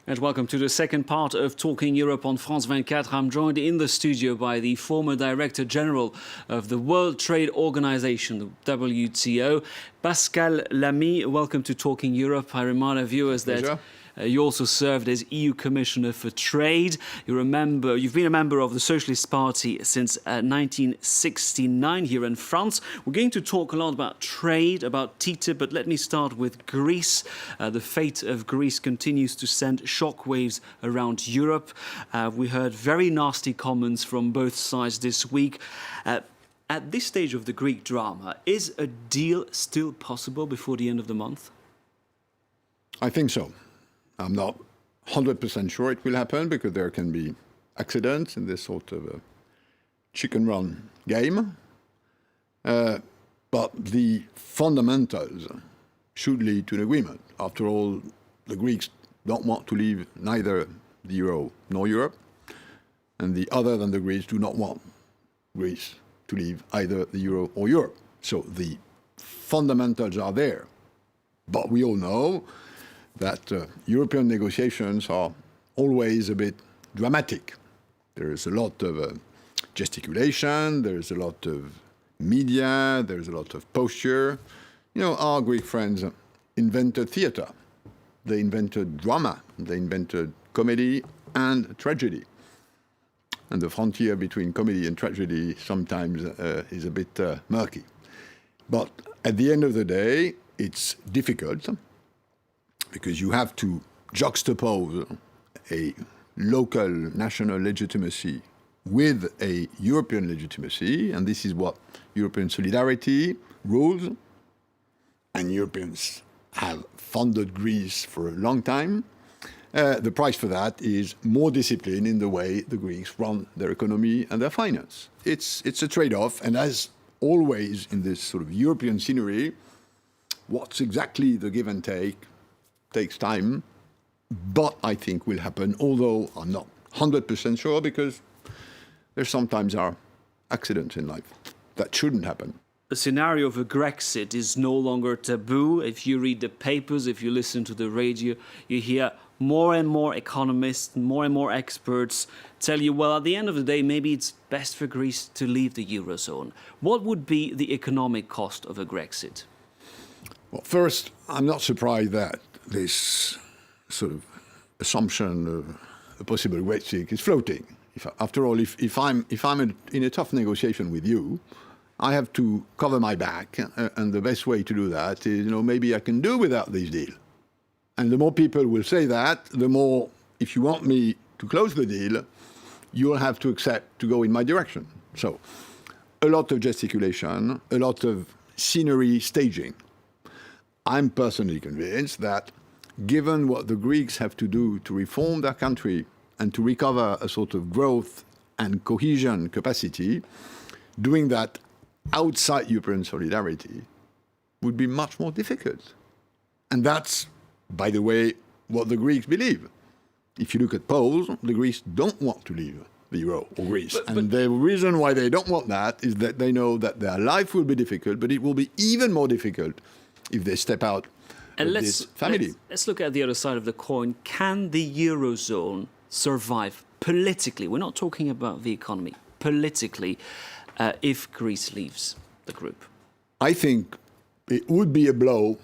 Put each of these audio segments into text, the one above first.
And welcome to the second part of Talking Europe on France 24. I'm joined in the studio by the former Director General of the World Trade Organization, the WTO, Pascal Lamy. Welcome to Talking Europe. I remind our viewers that you also served as EU Commissioner for Trade. You've been a member of the Socialist Party since 1969 here in France. We're going to talk a lot about trade, about TTIP, but let me start with Greece. The fate of Greece continues to send shockwaves around Europe. We heard very nasty comments from both sides this week. At this stage of the Greek drama, is a deal still possible before the end of the month? I think so. I'm not 100% sure it will happen because there can be accidents in this sort of a chicken run game. But the fundamentals should lead to an agreement. After all, the Greeks don't want to leave neither the euro nor Europe. And the other than the Greeks do not want Greece to leave either the euro or Europe. So the fundamentals are there. But we all know that European negotiations are always a bit dramatic. There is a lot of gesticulation, there is a lot of media, there is a lot of posture. You know, our Greek friends invented theatre. They invented drama. They invented comedy and tragedy. And the frontier between comedy and tragedy sometimes is a bit murky. But at the end of the day, it's difficult, because you have to juxtapose a local national legitimacy with a European legitimacy, and this is what European solidarity rules. And Europeans have funded Greece for a long time. The price for that is more discipline in the way the Greeks run their economy and their finance. It's a trade-off, and as always in this sort of European scenery, what's exactly the give and take takes time, but I think will happen, although I'm not 100% sure, because there sometimes are accidents in life that shouldn't happen. The scenario of a Grexit is no longer taboo. If you read the papers, if you listen to the radio, you hear more and more economists, more and more experts tell you, well, at the end of the day, maybe it's best for Greece to leave the Eurozone. What would be the economic cost of a Grexit? Well, first, I'm not surprised that this sort of assumption of a possible Grexit is floating. After all, if I'm in a tough negotiation with you, I have to cover my back, and the best way to do that is, maybe I can do without this deal. And the more people will say that, the more, if you want me to close the deal, you'll have to accept to go in my direction. So, a lot of gesticulation, a lot of scenery staging. I'm personally convinced that given what the Greeks have to do to reform their country and to recover a sort of growth and cohesion capacity, doing that outside European solidarity would be much more difficult. And that's, by the way, what the Greeks believe. If you look at polls, the Greeks don't want to leave the euro or Greece. And the reason why they don't want that is that they know that their life will be difficult, but it will be even more difficult if they step out of this family. Let's look at the other side of the coin. Can the Eurozone survive politically? We're not talking about the economy. Politically, if Greece leaves the group? I think it would be a blow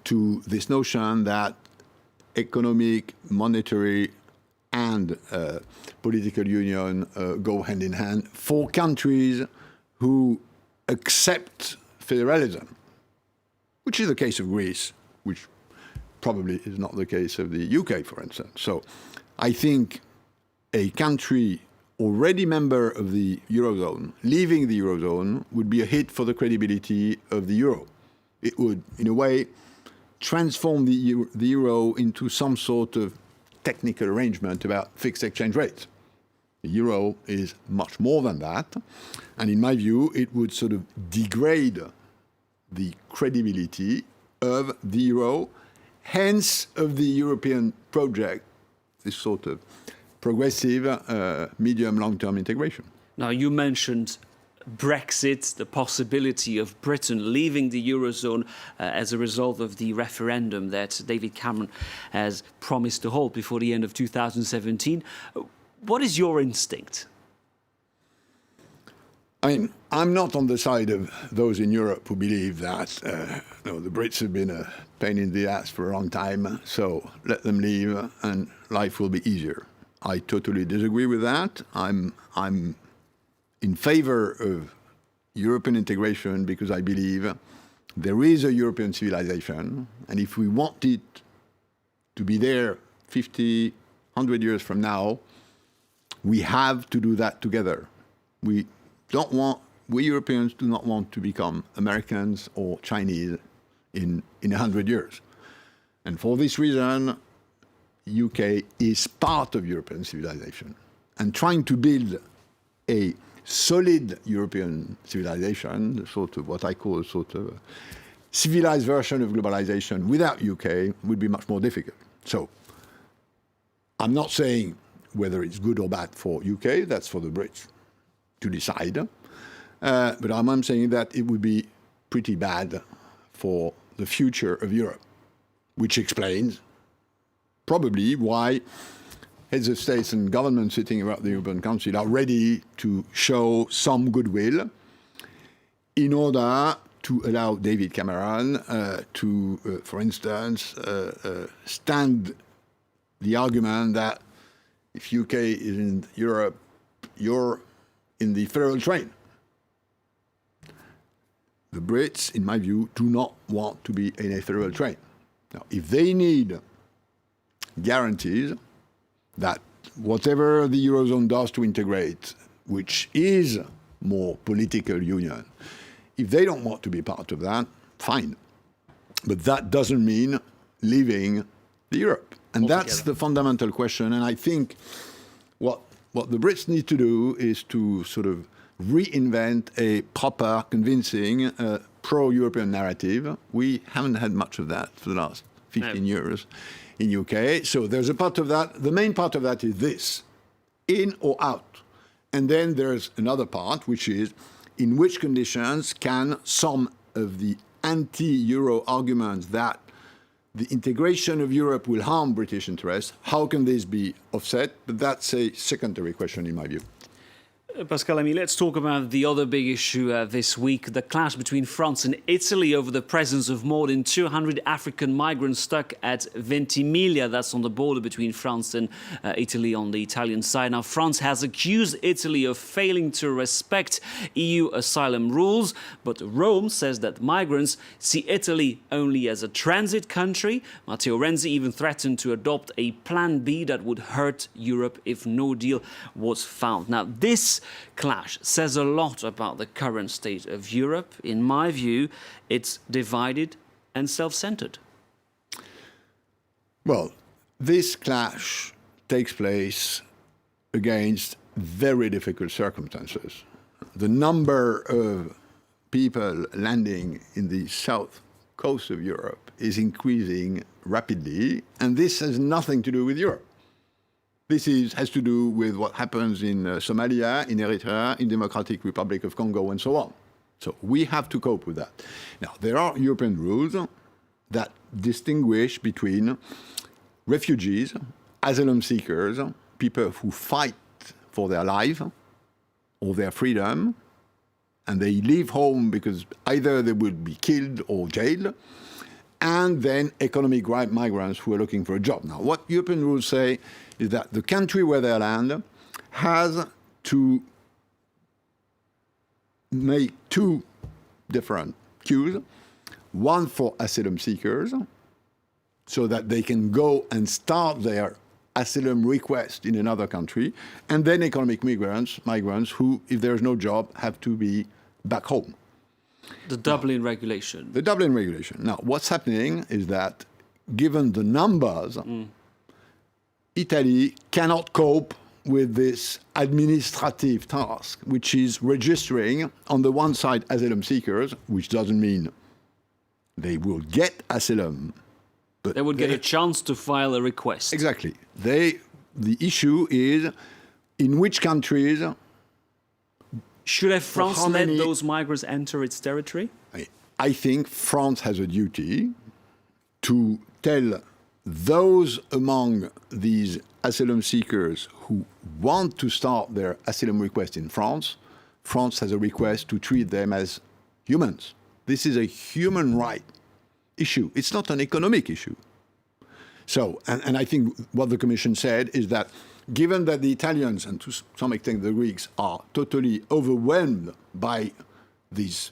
to this notion that economic, monetary, and political union go hand in hand for countries who accept federalism, which is the case of Greece, which probably is not the case of the UK, for instance. So I think a country already member of the Eurozone, leaving the Eurozone, would be a hit for the credibility of the euro. It would, in a way, transform the euro into some sort of technical arrangement about fixed exchange rates. The euro is much more than that. And in my view, it would sort of degrade the credibility of the euro, hence of the European project, this sort of progressive medium-long-term integration. Now, you mentioned Brexit, the possibility of Britain leaving the Eurozone as a result of the referendum that David Cameron has promised to hold before the end of 2017. What is your instinct? I mean, I'm not on the side of those in Europe who believe that the Brits have been a pain in the ass for a long time, so let them leave and life will be easier. I totally disagree with that. I'm in favor of European integration because I believe there is a European civilization, and if we want it to be there 50, 100 years from now, we have to do that together. We Europeans do not want to become Americans or Chinese in 100 years. And for this reason, UK is part of European civilization. And trying to build a solid European civilization, sort of what I call a sort of civilized version of globalization without UK would be much more difficult. So I'm not saying whether it's good or bad for UK, that's for the Brits to decide. But I'm saying that it would be pretty bad for the future of Europe, which explains probably why heads of states and governments sitting around the European Council are ready to show some goodwill in order to allow David Cameron to, for instance, stand the argument that if UK is in Europe, you're in the federal train. The Brits, in my view, do not want to be in a federal train. Now, if they need guarantees that whatever the Eurozone does to integrate, which is more political union, if they don't want to be part of that, fine. But that doesn't mean leaving the Europe. And that's the fundamental question. And I think what the Brits need to do is to sort of reinvent a proper, convincing, pro-European narrative. We haven't had much of that for the last 15 years in UK. So there's a part of that. The main part of that is this, in or out. And then there's another part, which is in which conditions can some of the anti-Euro arguments that the integration of Europe will harm British interests, how can this be offset? But that's a secondary question in my view. Pascal Lamy, let's talk about the other big issue this week, the clash between France and Italy over the presence of more than 200 African migrants stuck at Ventimiglia. That's on the border between France and Italy on the Italian side. Now, France has accused Italy of failing to respect EU asylum rules, but Rome says that migrants see Italy only as a transit country. Matteo Renzi even threatened to adopt a plan B that would hurt Europe if no deal was found. Now, this clash says a lot about the current state of Europe. In my view, it's divided and self-centered. Well, this clash takes place against very difficult circumstances. The number of people landing in the south coast of Europe is increasing rapidly, and this has nothing to do with Europe. This has to do with what happens in Somalia, in Eritrea, in Democratic Republic of Congo, and so on. So we have to cope with that. Now, there are European rules that distinguish between refugees, asylum seekers, people who fight for their life or their freedom, and they leave home because either they will be killed or jailed, and then economic migrants who are looking for a job. Now, what European rules say is that the country where they land has to make two different queues, one for asylum seekers, so that they can go and start their asylum request in another country, and then economic migrants who, if there's no job, have to be back home. The Dublin regulation. The Dublin regulation. Now, what's happening is that, given the numbers, Italy cannot cope with this administrative task, which is registering, on the one side, asylum seekers, which doesn't mean they will get asylum, but they would get a chance to file a request. Exactly. The issue is in which countries Should have France how let many- those migrants enter its territory? I think France has a duty to tell those among these asylum seekers who want to start their asylum request in France, France has a request to treat them as humans. This is a human right issue. It's not an economic issue. So, and I think what the Commission said is that given that the Italians and to some extent the Greeks are totally overwhelmed by this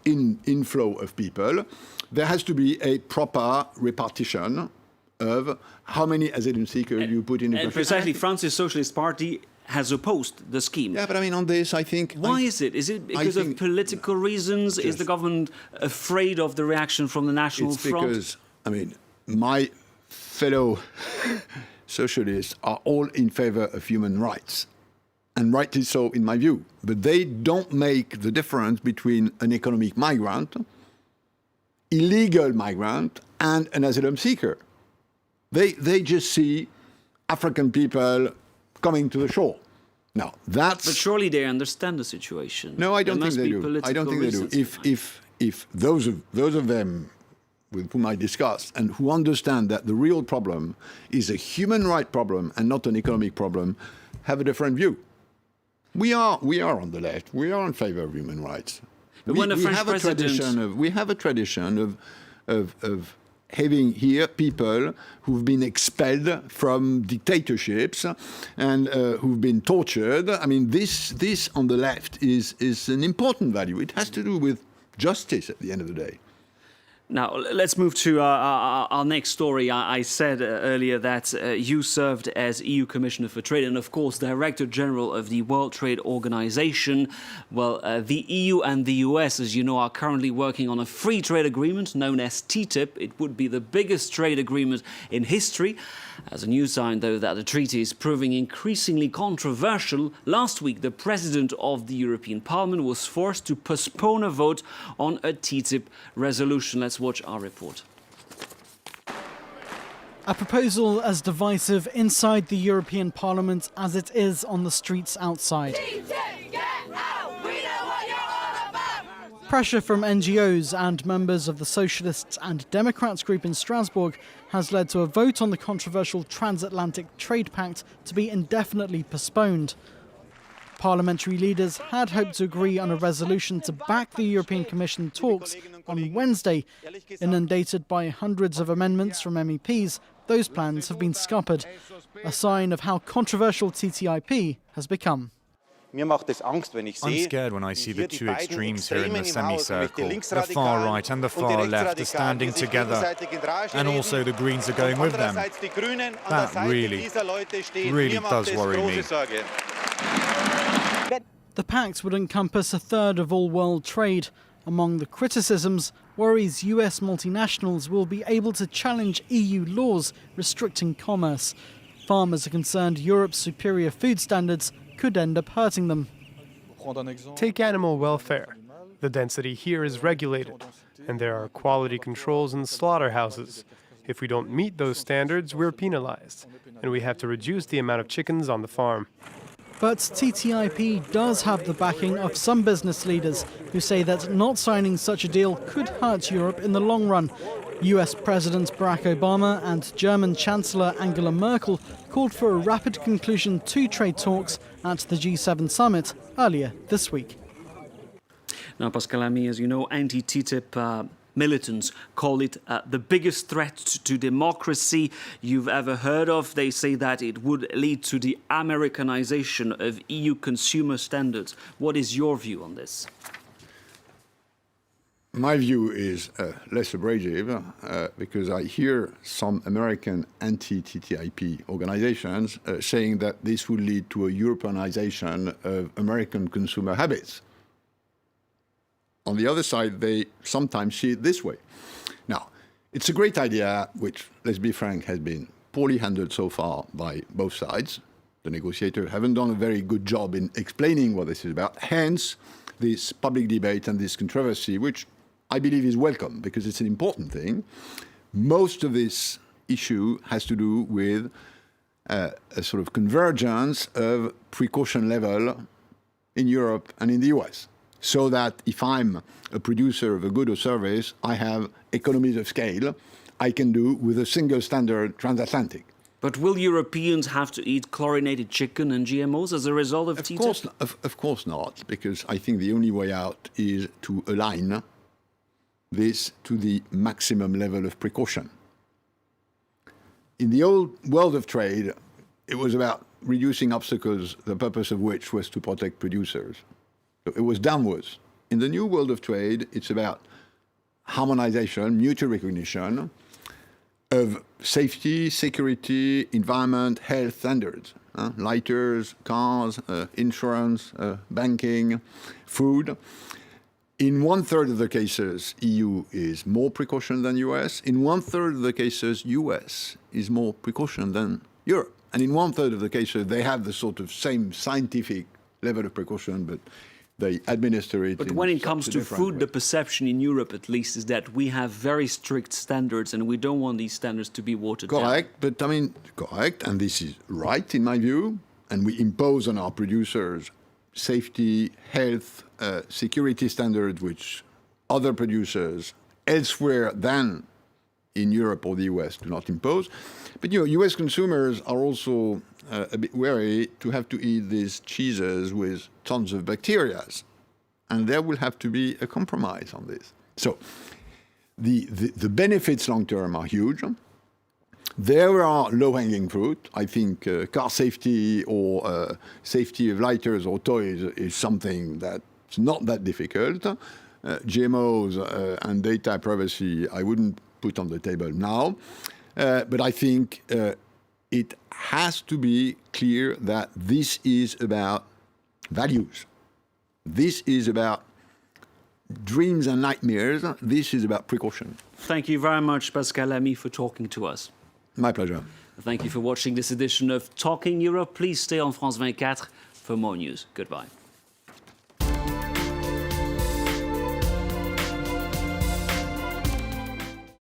inflow of people, there has to be a proper repartition of how many asylum seekers you put in the And country. precisely, France's Socialist Party has opposed the scheme. Yeah, but I mean, on this, I think... Why is it? Is it because of think- political reasons? Is the government afraid of the reaction from the National It's Front? because, I mean, my fellow socialists are all in favor of human rights, and rightly so in my view. But they don't make the difference between an economic migrant, illegal migrant, and an asylum seeker. They just see African people coming to the shore. Now, that's... But surely they understand the situation. No, I don't There think must they be do. I don't think political they do. reasons If those of them with whom I discussed and who understand that the real problem is a human right problem and not an economic problem, have a different view. We are on the left. We are in favor of human rights. But when the French president... We have a tradition of having here people who've been expelled from dictatorships and who've been tortured. I mean, this on the left is an important value. It has to do with justice at the end of the day. Now, let's move to our next story. I said earlier that you served as EU Commissioner for Trade and, of course, Director General of the World Trade Organization. Well, the EU and the US, as you know, are currently working on a free trade agreement known as TTIP. It would be the biggest trade agreement in history. As a new sign, though, that the treaty is proving increasingly controversial, last week the President of the European Parliament was forced to postpone a vote on a TTIP resolution. Let's watch our report. A proposal as divisive inside the European Parliament as it is on the streets outside. Pressure from NGOs and members of the Socialists and Democrats group in Strasbourg has led to a vote on the controversial Transatlantic Trade Pact to be indefinitely postponed. Parliamentary leaders had hoped to agree on a resolution to back the European Commission talks on Wednesday. Inundated by hundreds of amendments from MEPs, those plans have been scuppered, a sign of how controversial TTIP has become. I'm scared when I see the two extremes here in the semicircle. The far right and the far left are standing together, and also the Greens are going with them. That really does worry me. The pact would encompass a third of all world trade. Among the criticisms, worries US multinationals will be able to challenge EU laws restricting commerce. Farmers are concerned Europe's superior food standards could end up hurting them. Take animal welfare. The density here is regulated, and there are quality controls in slaughterhouses. If we don't meet those standards, we're penalized, and we have to reduce the amount of chickens on the farm. But TTIP does have the backing of some business leaders who say that not signing such a deal could hurt Europe in the long run. US President Barack Obama and German Chancellor Angela Merkel called for a rapid conclusion to trade talks at the G7 summit earlier this week. Now, Pascal Lamy, as you know, anti-TTIP militants call it the biggest threat to democracy you've ever heard of. They say that it would lead to the Americanization of EU consumer standards. What is your view on this? My view is less abrasive because I hear some American anti-TTIP organizations saying that this would lead to a Europeanization of American consumer habits. On the other side, they sometimes see it this way. Now, it's a great idea, which, let's be frank, has been poorly handled so far by both sides. The negotiators haven't done a very good job in explaining what this is about. Hence, this public debate and this controversy, which I believe is welcome because it's an important thing. Most of this issue has to do with a sort of convergence of precaution level in Europe and in the US, so that if I'm a producer of a good or service, I have economies of scale I can do with a single standard transatlantic. But will Europeans have to eat chlorinated chicken and GMOs as a result of TTIP? Of course not, because I think the only way out is to align this to the maximum level of precaution. In the old world of trade, it was about reducing obstacles, the purpose of which was to protect producers. So it was downwards. In the new world of trade, it's about harmonization, mutual recognition of safety, security, environment, health standards. Lighters, cars, insurance, banking, food. In 1/3 of the cases, EU is more precaution than US. In 1/3 of the cases, US is more precaution than Europe. And in 1/3 of the cases, they have the sort of same scientific level of precaution, but they administer it. But when it comes to food, way. the perception in Europe, at least, is that we have very strict standards and we don't want these standards to be watered down. Correct, but I mean, correct, and this is right in my view, and we impose on our producers safety, health, security standards which other producers elsewhere than in Europe or the US do not impose. But you know, US consumers are also a bit wary to have to eat these cheeses with tons of bacteria, and there will have to be a compromise on this. So the benefits long term are huge. There are low-hanging fruit. I think car safety or safety of lighters or toys is something that's not that difficult. GMOs and data privacy, I wouldn't put on the table now. But I think it has to be clear that this is about values. This is about dreams and nightmares. This is about precaution. Thank you very much, Pascal Lamy, for talking to us. My pleasure. Thank you for watching this edition of Talking Europe. Please stay on France 24 for more news. Goodbye.